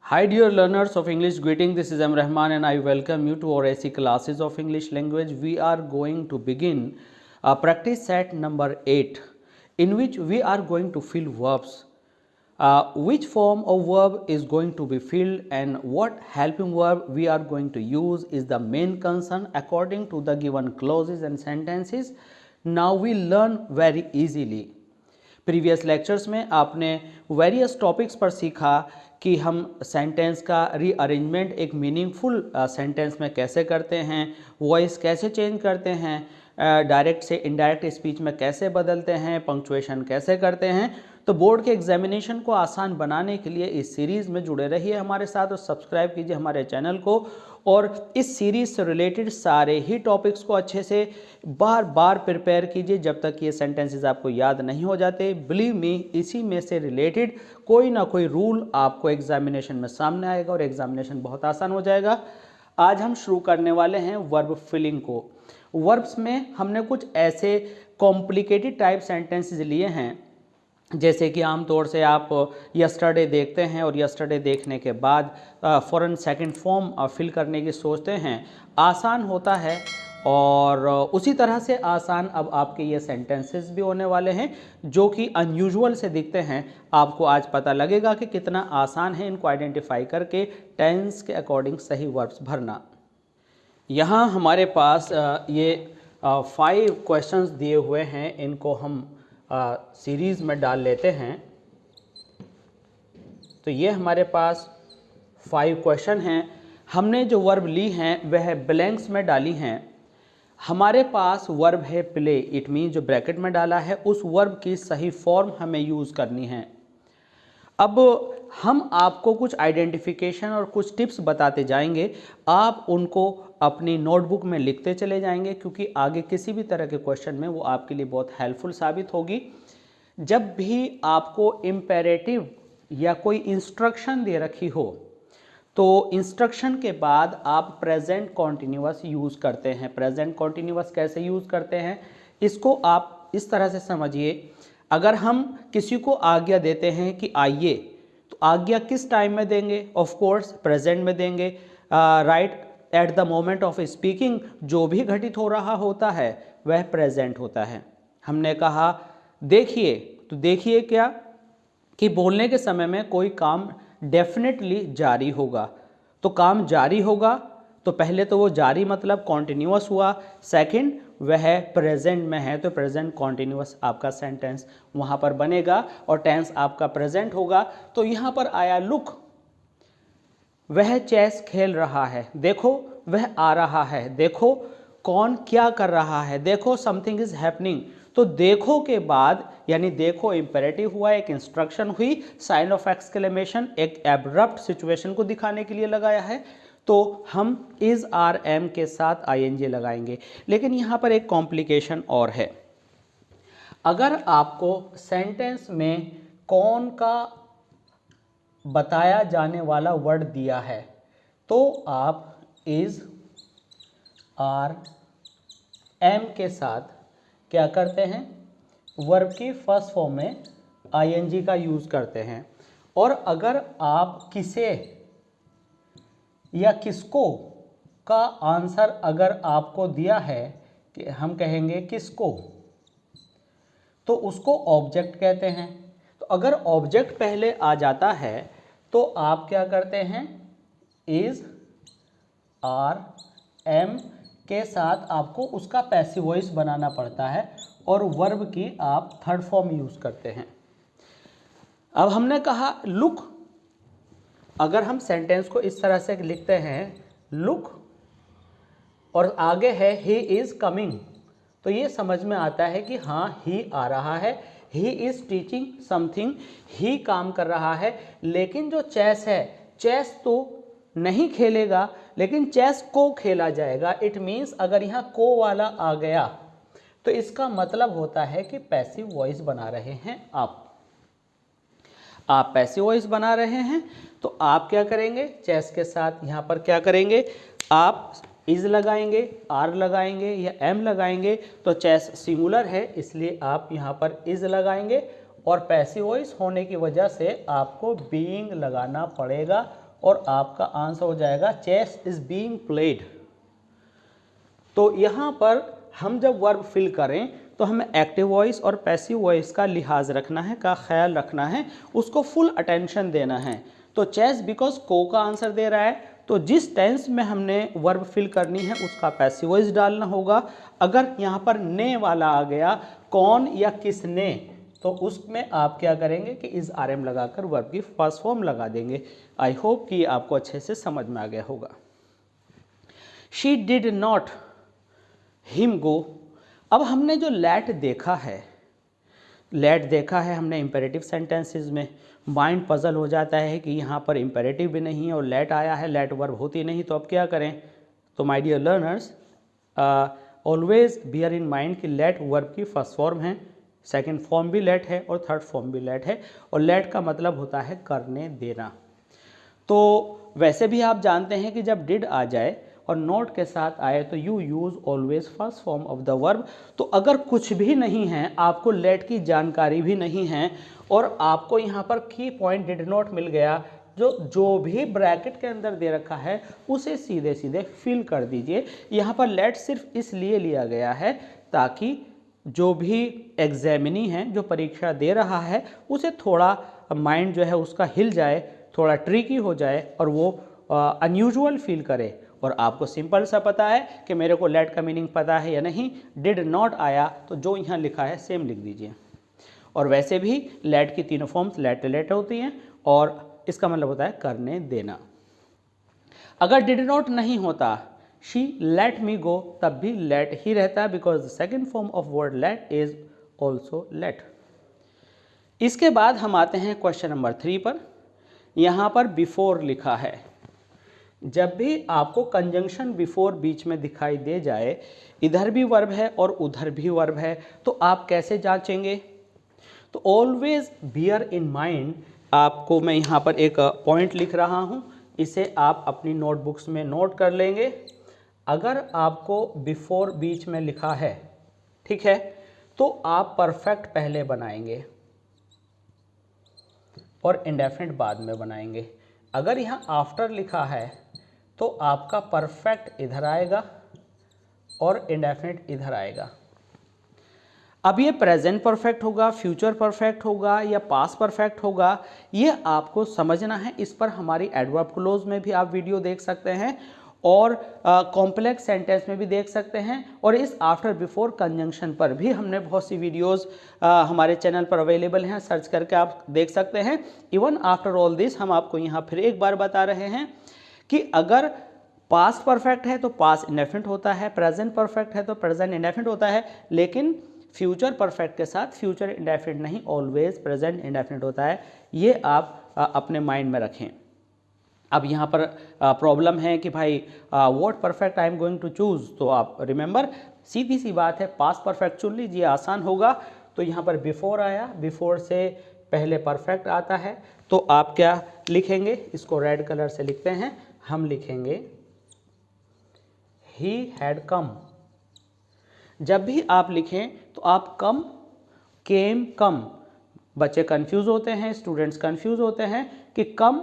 Hi dear learners of English, greeting. This is M. Rahman and I welcome you to our AC classes of English language. We are going to begin practice set number 8 in which we are going to fill verbs. Which form of verb is going to be filled and what helping verb we are going to use is the main concern according to the given clauses and sentences. Now we learn very easily. Previous lectures में आपने various topics पर सीखा कि हम sentence का rearrangement एक meaningful sentence में कैसे करते हैं, वॉइस कैसे चेंज करते हैं, डायरेक्ट से इनडायरेक्ट स्पीच में कैसे बदलते हैं, पंक्चुएशन कैसे करते हैं। तो बोर्ड के एग्जामिनेशन को आसान बनाने के लिए इस सीरीज़ में जुड़े रहिए हमारे साथ और सब्सक्राइब कीजिए हमारे चैनल को और इस सीरीज़ से रिलेटेड सारे ही टॉपिक्स को अच्छे से बार बार प्रिपेयर कीजिए जब तक ये सेंटेंसेस आपको याद नहीं हो जाते। बिलीव मी, इसी में से रिलेटेड कोई ना कोई रूल आपको एग्जामिनेशन में सामने आएगा और एग्जामिनेशन बहुत आसान हो जाएगा। आज हम शुरू करने वाले हैं वर्ब फिलिंग को। वर्ब्स में हमने कुछ ऐसे कॉम्प्लिकेटेड टाइप सेंटेंसेस लिए हैं जैसे कि आमतौर से आप यस्टरडे देखते हैं और यस्टरडे देखने के बाद फ़ौरन सेकंड फॉर्म फिल करने की सोचते हैं। आसान होता है और उसी तरह से आसान अब आपके ये सेंटेंसेस भी होने वाले हैं जो कि अनयूजुअल से दिखते हैं। आपको आज पता लगेगा कि कितना आसान है इनको आइडेंटिफाई करके टेंस के अकॉर्डिंग सही वर्ब्स भरना। यहाँ हमारे पास ये 5 क्वेश्चंस दिए हुए हैं, इनको हम सीरीज़ में डाल लेते हैं। तो ये हमारे पास 5 क्वेश्चन हैं। हमने जो वर्ब ली हैं वह ब्लैंक्स में डाली हैं। हमारे पास वर्ब है प्ले, इट मीन जो ब्रैकेट में डाला है उस वर्ब की सही फॉर्म हमें यूज़ करनी है। अब हम आपको कुछ आइडेंटिफिकेशन और कुछ टिप्स बताते जाएंगे, आप उनको अपनी नोटबुक में लिखते चले जाएंगे क्योंकि आगे किसी भी तरह के क्वेश्चन में वो आपके लिए बहुत हेल्पफुल साबित होगी। जब भी आपको इम्पेरेटिव या कोई इंस्ट्रक्शन दे रखी हो तो इंस्ट्रक्शन के बाद आप प्रेजेंट कॉन्टिन्यूअस यूज़ करते हैं। प्रेजेंट कॉन्टिन्यूअस कैसे यूज़ करते हैं इसको आप इस तरह से समझिए। अगर हम किसी को आज्ञा देते हैं कि आइए, तो आज्ञा किस टाइम में देंगे? ऑफ कोर्स प्रेजेंट में देंगे। Right at the moment of speaking जो भी घटित हो रहा होता है वह प्रेजेंट होता है। हमने कहा देखिए, तो देखिए क्या कि बोलने के समय में कोई काम डेफिनेटली जारी होगा। तो काम जारी होगा तो पहले तो वो जारी मतलब कॉन्टिन्यूअस हुआ, सेकंड वह प्रेजेंट में है तो प्रेजेंट कॉन्टिन्यूअस आपका सेंटेंस वहाँ पर बनेगा और टेंस आपका प्रेजेंट होगा। तो यहाँ पर आया लुक, वह चेस खेल रहा है, देखो वह आ रहा है, देखो कौन क्या कर रहा है, देखो समथिंग इज हैपनिंग। तो देखो के बाद यानी देखो इंपेरेटिव हुआ, एक इंस्ट्रक्शन हुई, साइन ऑफ एक्सक्लेमेशन एक एब्रप्ट सिचुएशन को दिखाने के लिए लगाया है, तो हम इज आर एम के साथ आईएनजी लगाएंगे। लेकिन यहाँ पर एक कॉम्प्लिकेशन और है। अगर आपको सेंटेंस में कौन का बताया जाने वाला वर्ड दिया है तो आप इज आर एम के साथ क्या करते हैं, वर्ब की फर्स्ट फॉर्म में आईएनजी का यूज़ करते हैं। और अगर आप किसे या किसको का आंसर अगर आपको दिया है कि हम कहेंगे किसको, तो उसको ऑब्जेक्ट कहते हैं। तो अगर ऑब्जेक्ट पहले आ जाता है तो आप क्या करते हैं, इज आर एम के साथ आपको उसका पैसिव वॉइस बनाना पड़ता है और वर्ब की आप थर्ड फॉर्म यूज़ करते हैं। अब हमने कहा लुक, अगर हम सेंटेंस को इस तरह से लिखते हैं लुक और आगे है ही इज़ कमिंग, तो ये समझ में आता है कि हाँ ही आ रहा है, ही इज़ टीचिंग समथिंग, ही काम कर रहा है। लेकिन जो चेस है, चेस तो नहीं खेलेगा लेकिन चेस को खेला जाएगा। इट मीन्स अगर यहाँ को वाला आ गया तो इसका मतलब होता है कि पैसिव वॉइस बना रहे हैं आप पैसिव वॉइस बना रहे हैं। तो आप क्या करेंगे, चेस के साथ यहाँ पर क्या करेंगे, आप इज लगाएंगे, आर लगाएंगे या एम लगाएंगे। तो चेस सिंगुलर है इसलिए आप यहाँ पर इज लगाएंगे और पैसिव वॉइस होने की वजह से आपको बीइंग लगाना पड़ेगा और आपका आंसर हो जाएगा चेस इज बीइंग प्लेड। तो यहाँ पर हम जब वर्ब फिल करें तो हमें एक्टिव वॉइस और पैसिव वॉइस का लिहाज रखना है, का ख्याल रखना है, उसको फुल अटेंशन देना है। तो चेस बिकॉज को का आंसर दे रहा है, तो जिस टेंस में हमने वर्ब फिल करनी है उसका पैसिव वॉइस डालना होगा। अगर यहाँ पर ने वाला आ गया, कौन या किसने, तो उसमें आप क्या करेंगे कि इस आरएम लगाकर वर्ब की फर्स्ट फॉर्म लगा देंगे। आई होप कि आपको अच्छे से समझ में आ गया होगा। She did not him go. अब हमने जो लेट देखा है हमने इंपेरेटिव सेंटेंसेस में, माइंड पजल हो जाता है कि यहाँ पर इंपेरेटिव भी नहीं है और लेट आया है, लेट वर्ब होती नहीं, तो अब क्या करें। तो my dear learners, always bear in mind कि लेट वर्ब की फर्स्ट फॉर्म है, सेकंड फॉर्म भी लेट है और थर्ड फॉर्म भी लेट है, और लेट का मतलब होता है करने देना। तो वैसे भी आप जानते हैं कि जब डिड आ जाए और नॉट के साथ आए तो you use always first form of the verb. तो अगर कुछ भी नहीं है, आपको लेट की जानकारी भी नहीं है और आपको यहाँ पर की पॉइंट डिड नॉट मिल गया, जो भी ब्रैकेट के अंदर दे रखा है उसे सीधे सीधे फिल कर दीजिए। यहाँ पर लेट सिर्फ इसलिए लिया गया है ताकि जो भी एग्जामिनी है, जो परीक्षा दे रहा है, उसे थोड़ा माइंड जो है उसका हिल जाए, थोड़ा ट्रिकी हो जाए और वो अनयूजुअल फील करे। और आपको सिंपल सा पता है कि मेरे को लेट का मीनिंग पता है या नहीं। डिड नॉट आया तो जो यहाँ लिखा है सेम लिख दीजिए। और वैसे भी लेट की तीनों फॉर्म्स लेट होती हैं और इसका मतलब होता है करने देना। अगर डिड नॉट नहीं होता, शी लेट मी गो, तब भी लेट ही रहता है, because the second form of word let is also let. इसके बाद हम आते हैं क्वेश्चन नंबर 3 पर। यहाँ पर बिफोर लिखा है। जब भी आपको कंजंक्शन बिफोर बीच में दिखाई दे जाए, इधर भी वर्ब है और उधर भी वर्ब है, तो आप कैसे जांचेंगे। तो ऑलवेज बियर इन माइंड, आपको मैं यहाँ पर एक पॉइंट लिख रहा हूँ, इसे आप अपनी नोटबुक्स में नोट कर लेंगे। अगर आपको बिफोर बीच में लिखा है, ठीक है, तो आप परफेक्ट पहले बनाएंगे और इंडेफिनिट बाद में बनाएंगे। अगर यहाँ आफ्टर लिखा है तो आपका परफेक्ट इधर आएगा और इंडेफिनिट इधर आएगा। अब ये प्रेजेंट परफेक्ट होगा, फ्यूचर परफेक्ट होगा या पास्ट परफेक्ट होगा, ये आपको समझना है। इस पर हमारी एडवर्ब क्लोज में भी आप वीडियो देख सकते हैं और कॉम्प्लेक्स सेंटेंस में भी देख सकते हैं, और इस आफ्टर बिफोर कंजंक्शन पर भी हमने बहुत सी वीडियोस हमारे चैनल पर अवेलेबल हैं, सर्च करके आप देख सकते हैं। इवन आफ्टर ऑल दिस हम आपको यहाँ फिर एक बार बता रहे हैं कि अगर पास्ट परफेक्ट है तो पास्ट इंडेफिनिट होता है, प्रेजेंट परफेक्ट है तो प्रेजेंट इंडेफिनिट होता है, लेकिन फ्यूचर परफेक्ट के साथ फ्यूचर इंडेफिनिट नहीं, ऑलवेज प्रेजेंट इंडेफिनिट होता है। ये आप अपने माइंड में रखें। अब यहाँ पर प्रॉब्लम है कि भाई what perfect I am going to choose, तो आप रिमेंबर सीधी सी बात है, पास्ट परफेक्ट चुन लीजिए, आसान होगा। तो यहाँ पर बिफोर आया, बिफोर से पहले परफेक्ट आता है, तो आप क्या लिखेंगे, इसको रेड कलर से लिखते हैं, हम लिखेंगे ही हैड कम। जब भी आप लिखें तो आप कम, केम, कम, बच्चे कंफ्यूज होते हैं, स्टूडेंट्स कंफ्यूज होते हैं कि come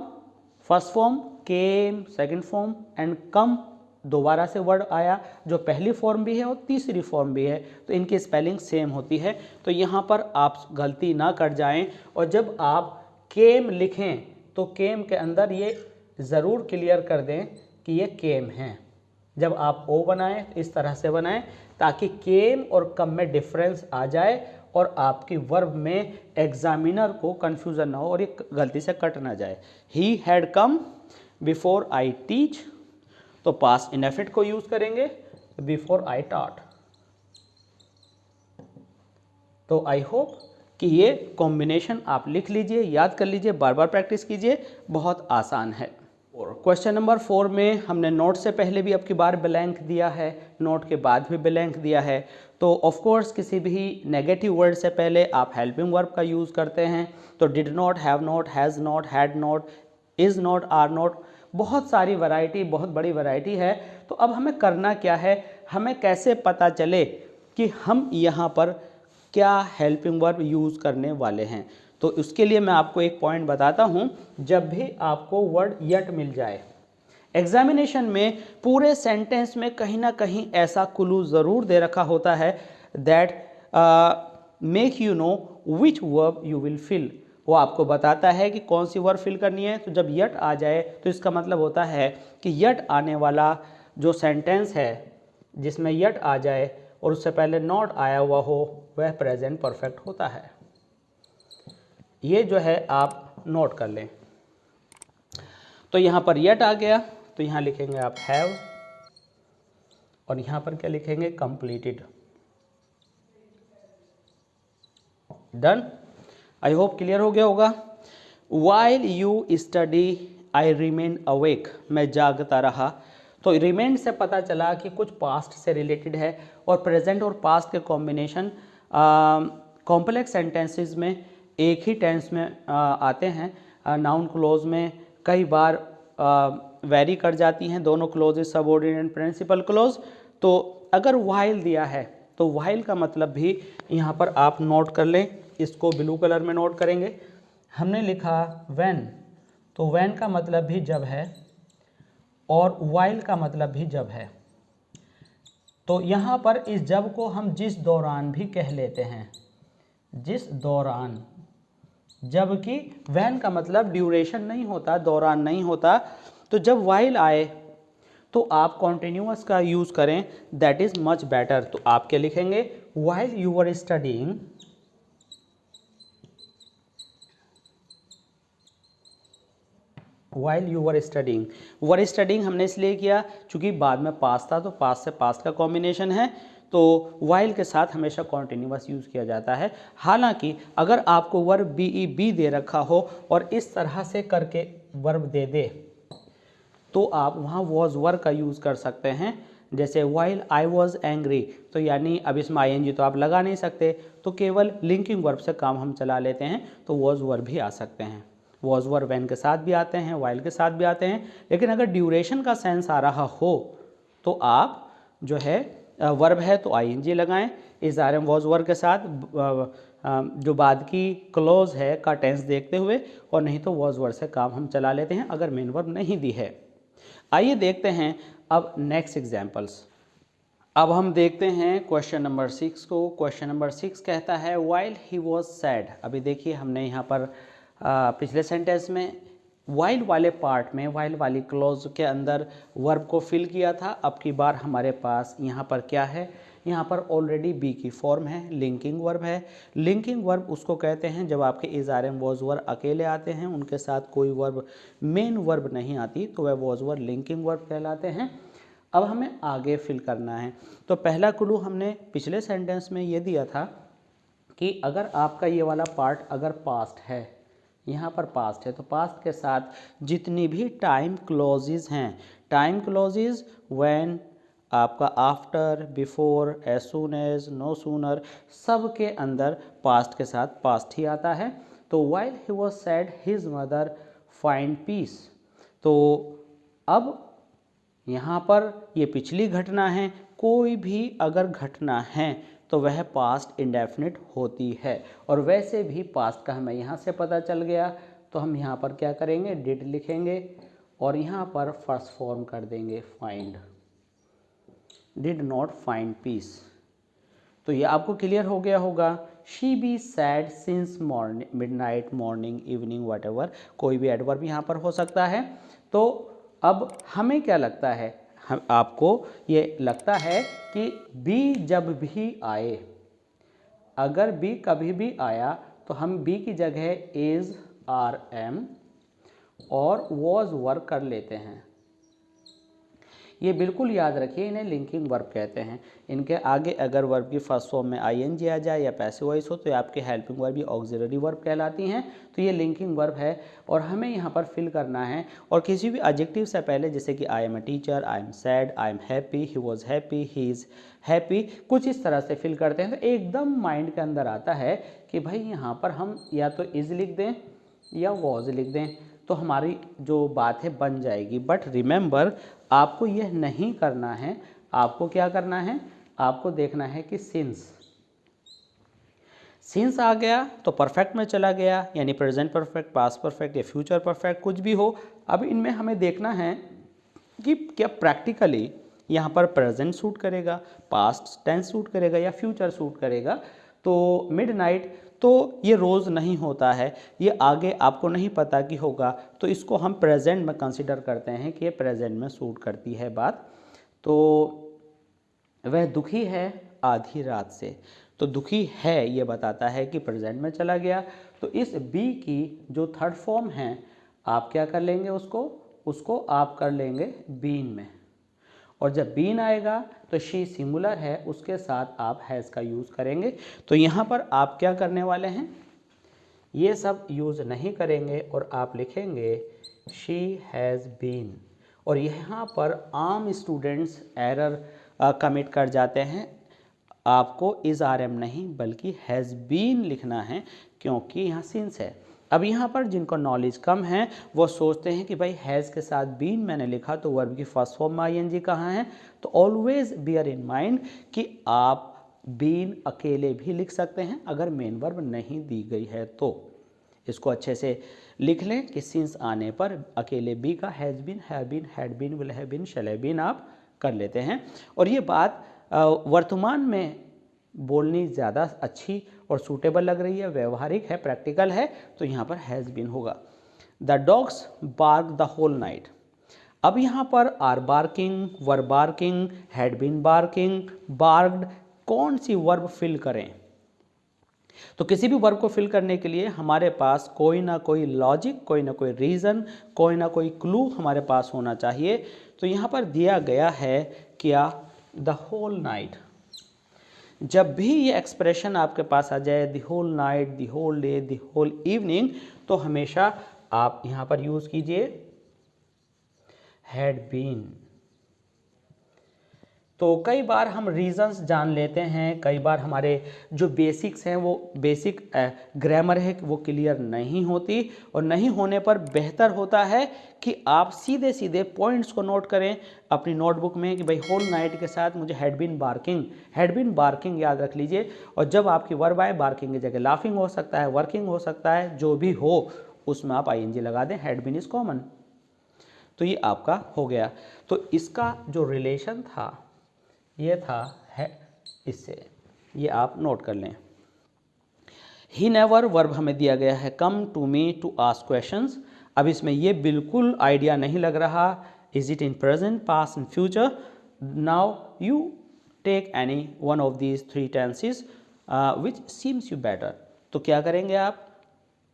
first form, came second form and come दोबारा से वर्ड आया जो पहली फॉर्म भी है और तीसरी फॉर्म भी है, तो इनकी स्पेलिंग सेम होती है। तो यहाँ पर आप गलती ना कर जाएं, और जब आप केम लिखें तो केम के अंदर ये ज़रूर क्लियर कर दें कि ये केम है। जब आप ओ बनाएं तो इस तरह से बनाएं ताकि केम और कम में डिफरेंस आ जाए और आपकी वर्ब में एग्जामिनर को कन्फ्यूज़न ना हो और ये गलती से कट ना जाए। He had come before I teach, तो पास्ट इंडेफिनिट को यूज़ करेंगे, बिफोर आई टॉट। तो आई होप कि ये कॉम्बिनेशन आप लिख लीजिए, याद कर लीजिए, बार बार प्रैक्टिस कीजिए, बहुत आसान है। और क्वेश्चन नंबर 4 में हमने नोट से पहले भी अब की बार ब्लैंक दिया है, नोट के बाद भी ब्लैंक दिया है। तो ऑफ कोर्स किसी भी नेगेटिव वर्ड से पहले आप हेल्पिंग वर्ब का यूज़ करते हैं। तो did not, have not, has not, had not, is not, are not, बहुत सारी वैरायटी, बहुत बड़ी वैरायटी है। तो अब हमें करना क्या है, हमें कैसे पता चले कि हम यहाँ पर क्या हेल्पिंग वर्ब यूज़ करने वाले हैं। तो उसके लिए मैं आपको एक पॉइंट बताता हूँ। जब भी आपको वर्ड यट मिल जाए एग्जामिनेशन में, पूरे सेंटेंस में कहीं ना कहीं ऐसा क्लू ज़रूर दे रखा होता है that make you know which verb you will fill. वो आपको बताता है कि कौन सी वर्ब फिल करनी है। तो जब यट आ जाए तो इसका मतलब होता है कि यट आने वाला जो सेंटेंस है जिसमें यट आ जाए और उससे पहले नॉट आया हुआ हो वह प्रेजेंट परफेक्ट होता है। ये जो है आप नोट कर लें। तो यहाँ पर यट आ गया तो यहाँ लिखेंगे आप हैव और यहाँ पर क्या लिखेंगे completed. Done. I hope clear हो गया होगा। While you study I remain awake, मैं जागता रहा। तो रिमेन से पता चला कि कुछ पास्ट से रिलेटेड है और प्रेजेंट और पास्ट के कॉम्बिनेशन कॉम्प्लेक्स सेंटेंसेस में एक ही टेंस में आते हैं। नाउन क्लोज में कई बार वेरी कर जाती हैं दोनों क्लोजेस, सबऑर्डिनेट प्रिंसिपल क्लोज। तो अगर वाइल दिया है तो वाइल का मतलब भी यहाँ पर आप नोट कर लें, इसको ब्लू कलर में नोट करेंगे। हमने लिखा व्हेन, तो व्हेन का मतलब भी जब है और वाइल का मतलब भी जब है। तो यहाँ पर इस जब को हम जिस दौरान भी कह लेते हैं, जिस दौरान, जबकि व्हेन का मतलब ड्यूरेशन नहीं होता, दौरान नहीं होता। तो जब वाइल आए तो आप कॉन्टिन्यूअस का यूज़ करें, दैट इज़ मच बेटर। तो आप क्या लिखेंगे, while you were studying, while you were studying. Were studying हमने इसलिए किया क्योंकि बाद में पास्ट था, तो पास्ट से पास्ट का कॉम्बिनेशन है, तो वाइल के साथ हमेशा कॉन्टिन्यूअस यूज़ किया जाता है। हालांकि अगर आपको वर्ब बी दे रखा हो और इस तरह से करके वर्ब दे दे तो आप वहाँ वॉज वर का यूज़ कर सकते हैं। जैसे वाइल आई वॉज एंग्री, तो यानी अब इसमें आईएनजी तो आप लगा नहीं सकते, तो केवल लिंकिंग वर्ब से काम हम चला लेते हैं, तो वॉज वर भी आ सकते हैं। वॉज वर व्हेन के साथ भी आते हैं, वाइल के साथ भी आते हैं। लेकिन अगर ड्यूरेशन का सेंस आ रहा हो तो आप जो है वर्ब है तो आईएनजी लगाएं इस आरएम वॉज वर के साथ, जो बाद की क्लोज है का टेंस देखते हुए, और नहीं तो वॉज वर से काम हम चला लेते हैं अगर मेन वर्ब नहीं दी है। आइए देखते हैं अब नेक्स्ट एग्जाम्पल्स। अब हम देखते हैं क्वेश्चन नंबर 6 को। क्वेश्चन नंबर 6 कहता है वाइल ही वॉज सैड। अभी देखिए हमने यहाँ पर पिछले सेंटेंस में वाइल वाले पार्ट में, वाइल वाली क्लोज के अंदर वर्ब को फिल किया था। अब की बार हमारे पास यहाँ पर क्या है, यहाँ पर ऑलरेडी बी की फॉर्म है, लिंकिंग वर्ब है। लिंकिंग वर्ब उसको कहते हैं जब आपके is are am was verb अकेले आते हैं, उनके साथ कोई वर्ब मेन वर्ब नहीं आती, तो वह वॉज वर्ब लिंकिंग वर्ब कहलाते हैं। अब हमें आगे फिल करना है। तो पहला क्लू हमने पिछले सेंटेंस में ये दिया था कि अगर आपका ये वाला पार्ट अगर पास्ट है, यहाँ पर पास्ट है, तो पास्ट के साथ जितनी भी टाइम क्लॉजेज हैं, टाइम क्लॉजेज व्हेन, आपका after, before, as soon as, no sooner, सब के अंदर पास्ट के साथ पास्ट ही आता है। तो while he was sad his mother find peace. तो अब यहाँ पर ये पिछली घटना है, कोई भी अगर घटना है तो वह पास्ट इंडेफिनिट होती है, और वैसे भी पास्ट का हमें यहाँ से पता चल गया। तो हम यहाँ पर क्या करेंगे, डिड लिखेंगे और यहाँ पर फर्स्ट फॉर्म कर देंगे find, did not find peace. तो ये आपको क्लियर हो गया होगा। She be sad since morning, midnight, morning, evening, whatever, कोई भी एडवर्ब यहाँ पर हो सकता है। तो अब हमें क्या लगता है, हम आपको ये लगता है कि बी जब भी आए, अगर बी कभी भी आया तो हम बी की जगह इज, आर, एम और वॉज वर्ब कर लेते हैं। ये बिल्कुल याद रखिए, इन्हें लिंकिंग वर्ब कहते हैं। इनके आगे अगर वर्ब की फर्स्ट फॉर्म में आईएनजी आ जाए या पैसिव वॉइस हो तो ये आपके हेल्पिंग वर्ब या ऑक्सिलरी वर्ब कहलाती हैं। तो ये लिंकिंग वर्ब है और हमें यहाँ पर फिल करना है। और किसी भी एडजेक्टिव से पहले, जैसे कि I am a teacher, I am sad, I am happy, he was happy, he is happy, कुछ इस तरह से फिल करते हैं तो एकदम माइंड के अंदर आता है कि भाई यहाँ पर हम या तो इज़ लिख दें या वॉज लिख दें, तो हमारी जो बात है बन जाएगी। बट रिमेंबर, आपको यह नहीं करना है। आपको क्या करना है, आपको देखना है कि सिंस, सिंस आ गया तो परफेक्ट में चला गया, यानी प्रेजेंट परफेक्ट, पास्ट परफेक्ट या फ्यूचर परफेक्ट कुछ भी हो। अब इनमें हमें देखना है कि क्या प्रैक्टिकली यहाँ पर प्रेजेंट सूट करेगा, पास्ट टेंस सूट करेगा या फ्यूचर सूट करेगा। तो मिडनाइट तो ये रोज़ नहीं होता है, ये आगे आपको नहीं पता कि होगा, तो इसको हम प्रेजेंट में कंसिडर करते हैं कि ये प्रेजेंट में सूट करती है बात। तो वह दुखी है आधी रात से, तो दुखी है ये बताता है कि प्रेजेंट में चला गया। तो इस बी की जो थर्ड फॉर्म है आप क्या कर लेंगे, उसको आप कर लेंगे बीन में, और जब बीन आएगा तो शी सिंगुलर है, उसके साथ आप हैज़ का यूज़ करेंगे। तो यहाँ पर आप क्या करने वाले हैं, ये सब यूज़ नहीं करेंगे और आप लिखेंगे शी हैज़ बीन। और यहाँ पर आम स्टूडेंट्स एरर कमिट कर जाते हैं, आपको इज़ आर एम नहीं बल्कि हैज़ बीन लिखना है, क्योंकि यहाँ सिंस है। अब यहाँ पर जिनको नॉलेज कम है वो सोचते हैं कि भाई हैज़ के साथ बीन मैंने लिखा तो वर्ब की फर्स्ट फॉर्म में आईएनजी कहाँ है। तो ऑलवेज बियर इन माइंड कि आप बीन अकेले भी लिख सकते हैं अगर मेन वर्ब नहीं दी गई है। तो इसको अच्छे से लिख लें कि सिंस आने पर अकेले बी का has been, have been, had been, will have been, shall have been आप कर लेते हैं। और ये बात वर्तमान में बोलनी ज़्यादा अच्छी और सूटेबल लग रही है, व्यवहारिक है, प्रैक्टिकल है, तो यहाँ पर हैज़ बीन होगा। The dogs bark the whole night. अब यहाँ पर are barking, were barking, had been barking, barked, कौन सी वर्ब फिल करें। तो किसी भी वर्ब को फिल करने के लिए हमारे पास कोई ना कोई लॉजिक, कोई ना कोई रीज़न, कोई ना कोई क्लू हमारे पास होना चाहिए। तो यहाँ पर दिया गया है क्या, द होल नाइट। जब भी ये एक्सप्रेशन आपके पास आ जाए, the whole night, the whole day, the whole evening, तो हमेशा आप यहाँ पर यूज़ कीजिए हैड बीन। तो कई बार हम रीजंस जान लेते हैं, कई बार हमारे जो बेसिक्स हैं वो बेसिक ग्रामर है वो क्लियर नहीं होती, और नहीं होने पर बेहतर होता है कि आप सीधे सीधे पॉइंट्स को नोट करें अपनी नोटबुक में कि भाई होल नाइट के साथ मुझे हैड बीन बार्किंग याद रख लीजिए। और जब आपकी वर्ब आए, बार्किंग की जगह लाफिंग हो सकता है, वर्किंग हो सकता है, जो भी हो उसमें आप आईएनजी लगा दें, हैड बीन इज कॉमन। तो ये आपका हो गया। तो इसका जो रिलेशन था ये था है इससे, ये आप नोट कर लें। ही नेवर वर्ब हमें दिया गया है come to me to ask questions. अब इसमें ये बिल्कुल आइडिया नहीं लग रहा, is it in present, past and future. Now you take any one of these three tenses which seems you better. तो क्या करेंगे आप,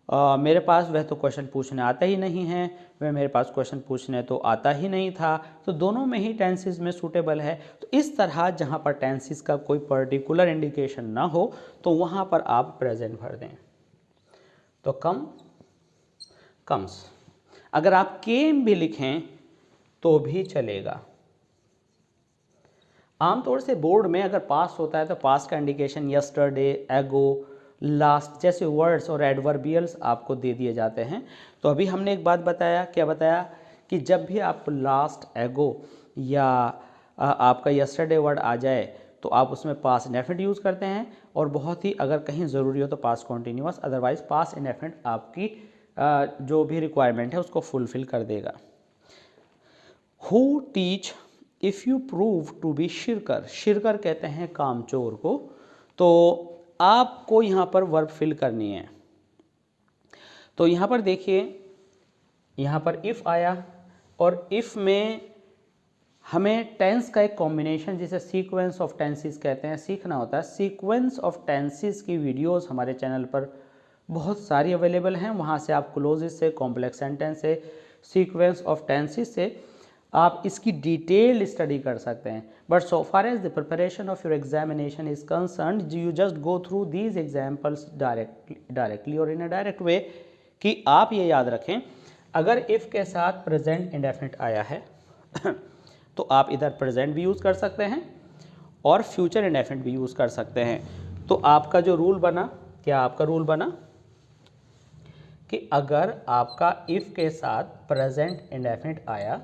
मेरे पास वह तो क्वेश्चन पूछने आता ही नहीं है, वह मेरे पास क्वेश्चन पूछने तो आता ही नहीं था, तो दोनों में ही टेंसेस में सूटेबल है। तो इस तरह जहाँ पर टेंसेस का कोई पर्टिकुलर इंडिकेशन ना हो तो वहाँ पर आप प्रेजेंट भर दें। तो कम्स, अगर आप केम भी लिखें तो भी चलेगा। आमतौर से बोर्ड में अगर पास होता है तो पास का इंडिकेशन यस्टरडे, एगो, लास्ट जैसे वर्ड्स और एडवर्बियल्स आपको दे दिए जाते हैं। तो अभी हमने एक बात बताया, क्या बताया कि जब भी आप लास्ट, एगो या आपका यस्टरडे वर्ड आ जाए तो आप उसमें पास इंडेफिनिट यूज़ करते हैं, और बहुत ही अगर कहीं ज़रूरी हो तो passive continuous, otherwise passive indefinite आपकी जो भी रिक्वायरमेंट है उसको फुलफिल कर देगा। Who teach if you prove to be shirker, shirker कहते हैं कामचोर को। तो आपको यहाँ पर वर्ब फिल करनी है। तो यहाँ पर देखिए, यहाँ पर इफ़ आया, और इफ़ में हमें टेंस का एक कॉम्बिनेशन जिसे सीक्वेंस ऑफ टेंसेस कहते हैं सीखना होता है। सीक्वेंस ऑफ टेंसेस की वीडियोस हमारे चैनल पर बहुत सारी अवेलेबल हैं, वहाँ से आप क्लोजेस से, कॉम्प्लेक्स सेंटेंस से, सीक्वेंस ऑफ टेंसेस से आप इसकी डिटेल स्टडी कर सकते हैं। But so far as the preparation of your examination is concerned, you just go through these examples directly और इन अ डायरेक्ट वे, कि आप ये याद रखें अगर इफ़ के साथ प्रेजेंट इंडेफिनिट आया है तो आप इधर प्रेजेंट भी यूज़ कर सकते हैं और फ्यूचर इंडेफिनिट भी यूज़ कर सकते हैं। तो आपका जो रूल बना, क्या आपका रूल बना कि अगर आपका इफ़ के साथ प्रेजेंट इंडेफिनिट आया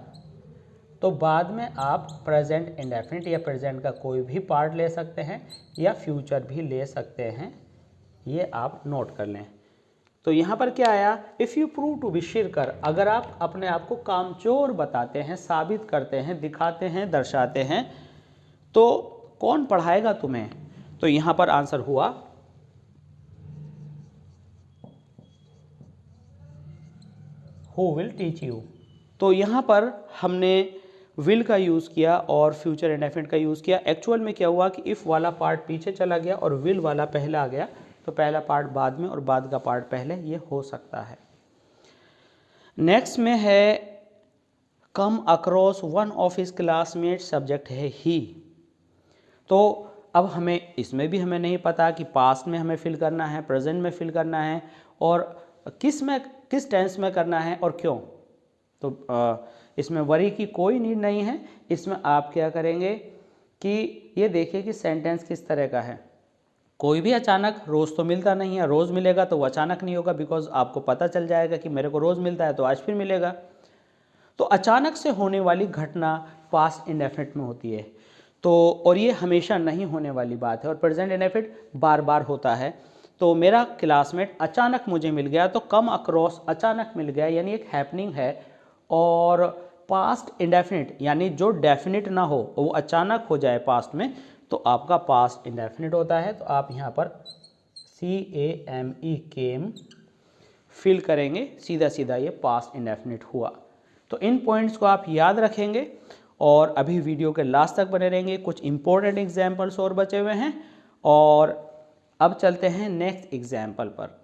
तो बाद में आप प्रेजेंट इंडेफिनिट या प्रेजेंट का कोई भी पार्ट ले सकते हैं या फ्यूचर भी ले सकते हैं, ये आप नोट कर लें। तो यहाँ पर क्या आया, if you prove to be shirker, अगर आप अपने आप को कामचोर बताते हैं, साबित करते हैं, दिखाते हैं, दर्शाते हैं, तो कौन पढ़ाएगा तुम्हें। तो यहाँ पर आंसर हुआ हु विल टीच यू। तो यहाँ पर हमने विल का यूज़ किया और फ्यूचर इंडेफिनिट का यूज़ किया। एक्चुअल में क्या हुआ कि इफ़ वाला पार्ट पीछे चला गया और विल वाला पहले आ गया, तो पहला पार्ट बाद में और बाद का पार्ट पहले, ये हो सकता है। नेक्स्ट में है come across one of his classmate, subject है ही। तो अब हमें इसमें भी हमें नहीं पता कि पास्ट में हमें फिल करना है, प्रेजेंट में फिल करना है और किस टेंस में करना है और क्यों। तो इसमें वरी की कोई नीड नहीं है। इसमें आप क्या करेंगे कि ये देखिए कि सेंटेंस किस तरह का है। कोई भी अचानक रोज़ तो मिलता नहीं है, रोज़ मिलेगा तो वो अचानक नहीं होगा, बिकॉज आपको पता चल जाएगा कि मेरे को रोज़ मिलता है तो आज फिर मिलेगा। तो अचानक से होने वाली घटना पास्ट इंडेफिनिट में होती है, तो और ये हमेशा नहीं होने वाली बात है। और प्रेजेंट इंडेफिनिट बार बार होता है। तो मेरा क्लासमेट अचानक मुझे मिल गया, तो कम अक्रॉस अचानक मिल गया, यानी एक हैपनिंग है। और पास्ट इंडेफिनिट यानी जो डेफिनिट ना हो वो अचानक हो जाए पास्ट में, तो आपका पास्ट इंडेफिनिट होता है। तो आप यहाँ पर CAME केम फिल करेंगे, सीधा सीधा ये पास्ट इंडेफिनिट हुआ। तो इन पॉइंट्स को आप याद रखेंगे और अभी वीडियो के लास्ट तक बने रहेंगे। कुछ इंपॉर्टेंट एग्जाम्पल्स और बचे हुए हैं और अब चलते हैं नेक्स्ट एग्जाम्पल पर।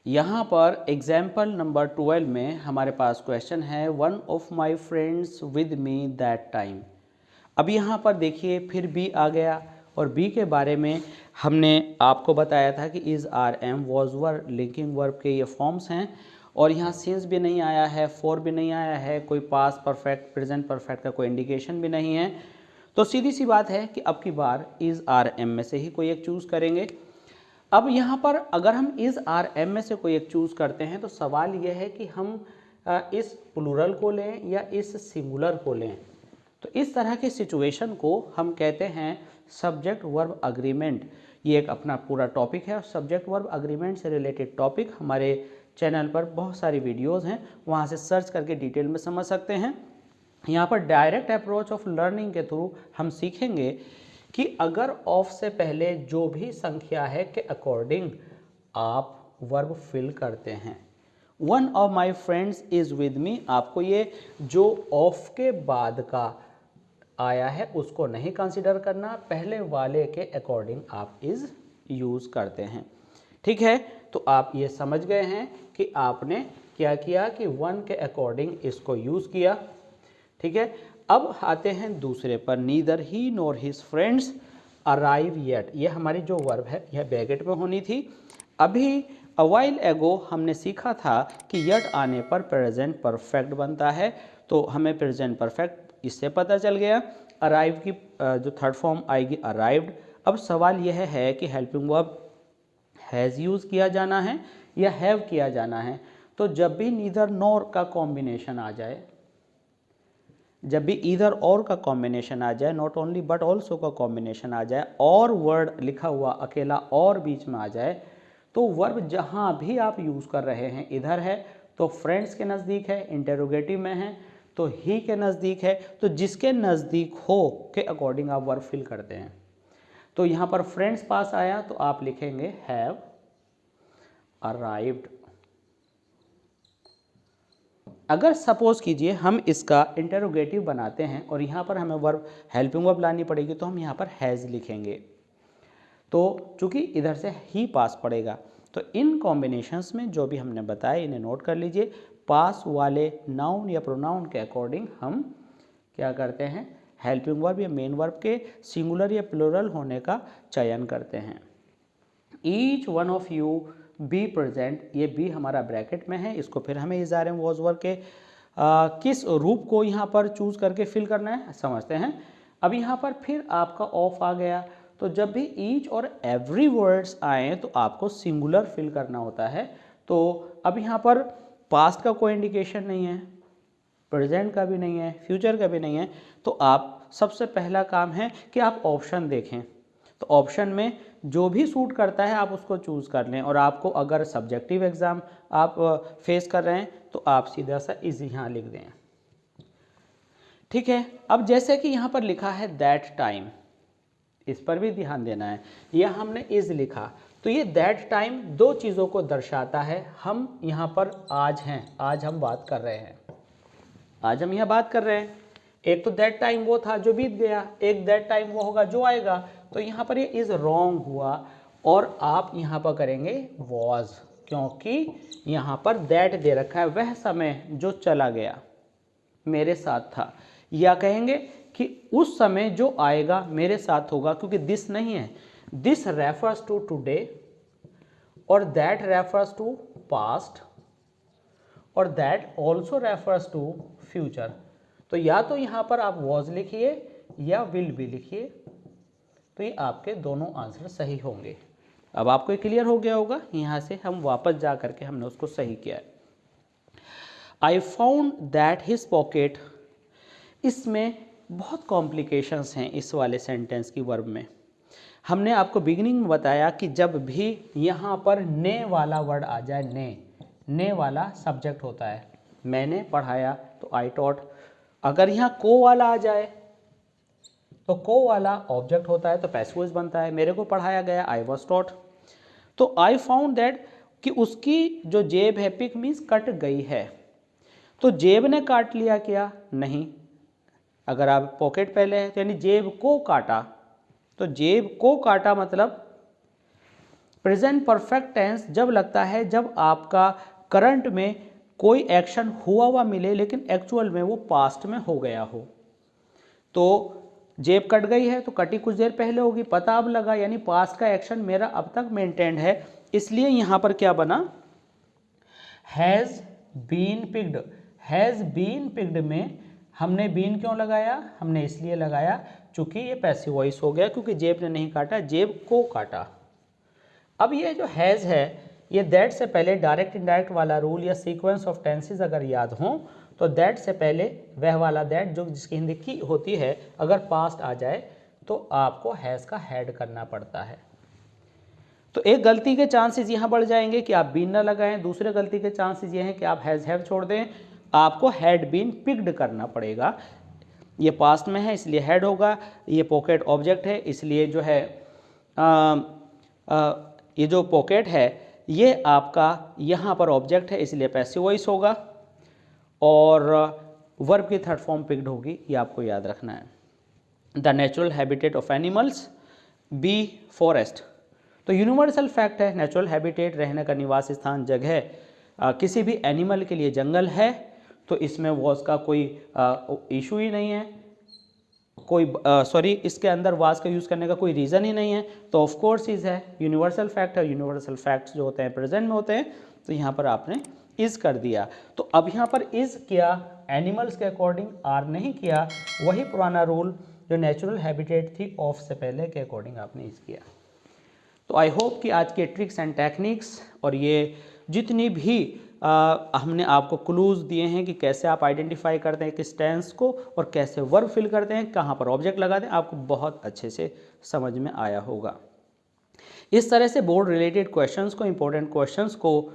यहाँ पर एग्जाम्पल नंबर 12 में हमारे पास क्वेश्चन है, one of my friends with me that time. अब यहाँ पर देखिए फिर बी आ गया और बी के बारे में हमने आपको बताया था कि is, are, am, was, were, linking verb के ये फॉर्म्स हैं। और यहाँ सिंस भी नहीं आया है, फॉर भी नहीं आया है, कोई पास्ट परफेक्ट, प्रेजेंट परफेक्ट का कोई इंडिकेशन भी नहीं है। तो सीधी सी बात है कि अब की बार इज़, आर, एम में से ही कोई एक चूज़ करेंगे। अब यहाँ पर अगर हम इज़, आर, एम में से कोई एक चूज़ करते हैं तो सवाल यह है कि हम इस प्लूरल को लें या इस सिंगुलर को लें। तो इस तरह की सिचुएशन को हम कहते हैं सब्जेक्ट वर्ब अग्रीमेंट। ये एक अपना पूरा टॉपिक है और सब्जेक्ट वर्ब अग्रीमेंट से रिलेटेड टॉपिक हमारे चैनल पर बहुत सारी वीडियोस हैं, वहाँ से सर्च करके डिटेल में समझ सकते हैं। यहाँ पर डायरेक्ट अप्रोच ऑफ लर्निंग के थ्रू हम सीखेंगे कि अगर ऑफ से पहले जो भी संख्या है के अकॉर्डिंग आप वर्ब फिल करते हैं। One of my friends is with me, आपको ये जो ऑफ के बाद का आया है उसको नहीं कंसिडर करना, पहले वाले के अकॉर्डिंग आप इज़ यूज़ करते हैं। ठीक है, तो आप ये समझ गए हैं कि आपने क्या किया कि वन के अकॉर्डिंग इसको यूज़ किया। ठीक है, अब आते हैं दूसरे पर, neither he nor his friends arrive yet. ये हमारी जो वर्ब है यह ब्रैकेट में होनी थी। अभी अ व्हाइल एगो हमने सीखा था कि येट आने पर प्रेजेंट परफेक्ट बनता है, तो हमें प्रेजेंट परफेक्ट इससे पता चल गया। अराइव की जो थर्ड फॉर्म आएगी अराइव्ड। अब सवाल यह है कि हेल्पिंग वर्ब हैज़ यूज़ किया जाना है या हैव किया जाना है। तो जब भी नीदर नॉर का कॉम्बिनेशन आ जाए, जब भी ईदर और का कॉम्बिनेशन आ जाए, नॉट ओनली बट ऑल्सो का कॉम्बिनेशन आ जाए और वर्ड लिखा हुआ अकेला और बीच में आ जाए, तो वर्ब जहाँ भी आप यूज़ कर रहे हैं, इधर है तो फ्रेंड्स के नज़दीक है, इंटेरोगेटिव में है तो ही के नज़दीक है, तो जिसके नज़दीक हो के अकॉर्डिंग आप वर्ब फिल करते हैं। तो यहाँ पर फ्रेंड्स पास आया तो आप लिखेंगे हैव अराइव्ड। अगर सपोज कीजिए हम इसका इंटेरोगेटिव बनाते हैं और यहाँ पर हमें वर्ब हेल्पिंग वर्ब लानी पड़ेगी, तो हम यहाँ पर हैज़ लिखेंगे। तो चूंकि इधर से ही पास पड़ेगा, तो इन कॉम्बिनेशंस में जो भी हमने बताया इन्हें नोट कर लीजिए। पास वाले नाउन या प्रोनाउन के अकॉर्डिंग हम क्या करते हैं, हेल्पिंग वर्ब या मेन वर्ब के सिंगुलर या प्लूरल होने का चयन करते हैं। Each one of you be present, ये बी हमारा ब्रैकेट में है, इसको फिर हमें इज़, आर, एम, वॉज, वर के किस रूप को यहाँ पर चूज़ करके फिल करना है समझते हैं। अब यहाँ पर फिर आपका ऑफ आ गया, तो जब भी ईच और एवरी वर्ड्स आए तो आपको सिंगुलर फिल करना होता है। तो अब यहाँ पर पास्ट का कोई इंडिकेशन नहीं है, प्रेजेंट का भी नहीं है, फ्यूचर का भी नहीं है, तो आप सबसे पहला काम है कि आप ऑप्शन देखें। तो ऑप्शन में जो भी सूट करता है आप उसको चूज़ कर लें। और आपको अगर सब्जेक्टिव एग्ज़ाम आप फेस कर रहे हैं तो आप सीधा सा इज यहाँ लिख दें। ठीक है, अब जैसे कि यहाँ पर लिखा है दैट टाइम, इस पर भी ध्यान देना है। यह हमने इज लिखा, तो ये दैट टाइम दो चीज़ों को दर्शाता है। हम यहाँ पर आज हैं, आज हम बात कर रहे हैं, आज हम यहाँ बात कर रहे हैं। एक तो दैट टाइम वो था जो बीत गया, एक दैट टाइम वो होगा जो आएगा। तो यहाँ पर ये इज रॉन्ग हुआ और आप यहाँ पर करेंगे वॉज, क्योंकि यहाँ पर दैट दे रखा है, वह समय जो चला गया मेरे साथ था। या कहेंगे कि उस समय जो आएगा मेरे साथ होगा, क्योंकि दिस नहीं है, दिस रेफर्स टू टुडे और दैट रेफर्स टू पास्ट और that also refers to future. तो या तो यहाँ पर आप वॉज लिखिए या विल भी लिखिए, तो ये आपके दोनों आंसर सही होंगे। अब आपको ये क्लियर हो गया होगा। यहाँ से हम वापस जा करके हमने उसको सही किया है। I found that his pocket, इसमें बहुत कॉम्प्लिकेशंस हैं इस वाले सेंटेंस की वर्ब में। हमने आपको बिगिनिंग में बताया कि जब भी यहाँ पर ने वाला वर्ड आ जाए, ने वाला सब्जेक्ट होता है, मैंने पढ़ाया तो आई टॉट। अगर यहाँ को वाला आ जाए तो को वाला ऑब्जेक्ट होता है तो पैसिव वॉइस बनता है। मेरे को पढ़ाया गया, आई वॉज टॉट। तो आई फाउंड दैट कि उसकी जो जेब है, पिक मीन्स कट गई है, तो जेब ने काट लिया क्या? नहीं। अगर आप पॉकेट पहले है तो यानी जेब को काटा, तो जेब को काटा मतलब प्रेजेंट परफेक्ट टेंस जब लगता है जब आपका करंट में कोई एक्शन हुआ मिले लेकिन एक्चुअल में वो पास्ट में हो गया हो। तो जेब कट गई है तो कटी कुछ देर पहले होगी, पता अब लगा, यानी पास्ट का एक्शन मेरा अब तक मेंटेन्ड है। इसलिए यहाँ पर क्या बना? Has been picked. Has been picked में हमने बीन क्यों लगाया? हमने इसलिए लगाया चूंकि ये पैसिव वॉइस हो गया, क्योंकि जेब ने नहीं काटा, जेब को काटा। अब ये जो हैज़ है, ये दैट से पहले डायरेक्ट इनडायरेक्ट वाला रूल या सीक्वेंस ऑफ टेंसेस अगर याद हो तो दैट से पहले वह वाला दैट जो जिसकी हिंदी की होती है, अगर पास्ट आ जाए तो आपको हैज़ का हैड करना पड़ता है। तो एक गलती के चांसेस यहाँ बढ़ जाएंगे कि आप बीन ना लगाएं, दूसरे गलती के चांसेस ये हैं कि आप हैज़ हैव छोड़ दें, आपको हैड बीन पिक्ड करना पड़ेगा। ये पास्ट में है इसलिए हैड होगा, ये पॉकेट ऑब्जेक्ट है इसलिए जो है ये जो पॉकेट है ये आपका यहाँ पर ऑब्जेक्ट है इसलिए पैसिव वॉइस होगा, और वर्ब की थर्ड फॉर्म पिक्ड होगी, ये आपको याद रखना है। The natural habitat of animals, be forest. तो यूनिवर्सल फैक्ट है, नेचुरल हैबिटेट रहने का निवास स्थान, जगह किसी भी एनिमल के लिए जंगल है, तो इसमें वॉज का कोई इशू ही नहीं है, कोई इसके अंदर वाज का यूज़ करने का कोई रीज़न ही नहीं है, तो ऑफ कोर्स इज है, यूनिवर्सल फैक्ट है। यूनिवर्सल फैक्ट्स जो होते हैं प्रेजेंट में होते हैं, तो यहाँ पर आपने इज कर दिया। तो अब यहाँ पर इज किया, एनिमल्स के अकॉर्डिंग आर नहीं किया, वही पुराना रूल जो नेचुरल हैबिटेट थी ऑफ से पहले के अकॉर्डिंग आपने इज किया। तो आई होप कि आज के ट्रिक्स एंड टेक्निक्स और ये जितनी भी हमने आपको क्लूज दिए हैं कि कैसे आप आइडेंटिफाई करते हैं किस टेंस को और कैसे वर्ब फिल करते हैं, कहाँ पर ऑब्जेक्ट लगाते हैं, आपको बहुत अच्छे से समझ में आया होगा। इस तरह से बोर्ड रिलेटेड क्वेश्चंस को, इंपॉर्टेंट क्वेश्चंस को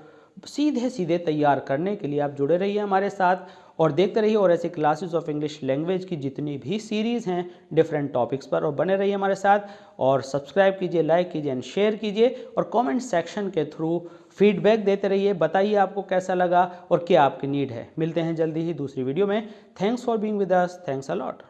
सीधे सीधे तैयार करने के लिए आप जुड़े रहिए हमारे साथ और देखते रहिए, और ऐसे क्लासेस ऑफ इंग्लिश लैंग्वेज की जितनी भी सीरीज़ हैं डिफरेंट टॉपिक्स पर, और बने रहिए हमारे साथ, और सब्सक्राइब कीजिए, लाइक कीजिए एंड शेयर कीजिए, और कमेंट सेक्शन के थ्रू फीडबैक देते रहिए, बताइए आपको कैसा लगा और क्या आपकी नीड है। मिलते हैं जल्दी ही दूसरी वीडियो में। Thanks for being with us, thanks a lot.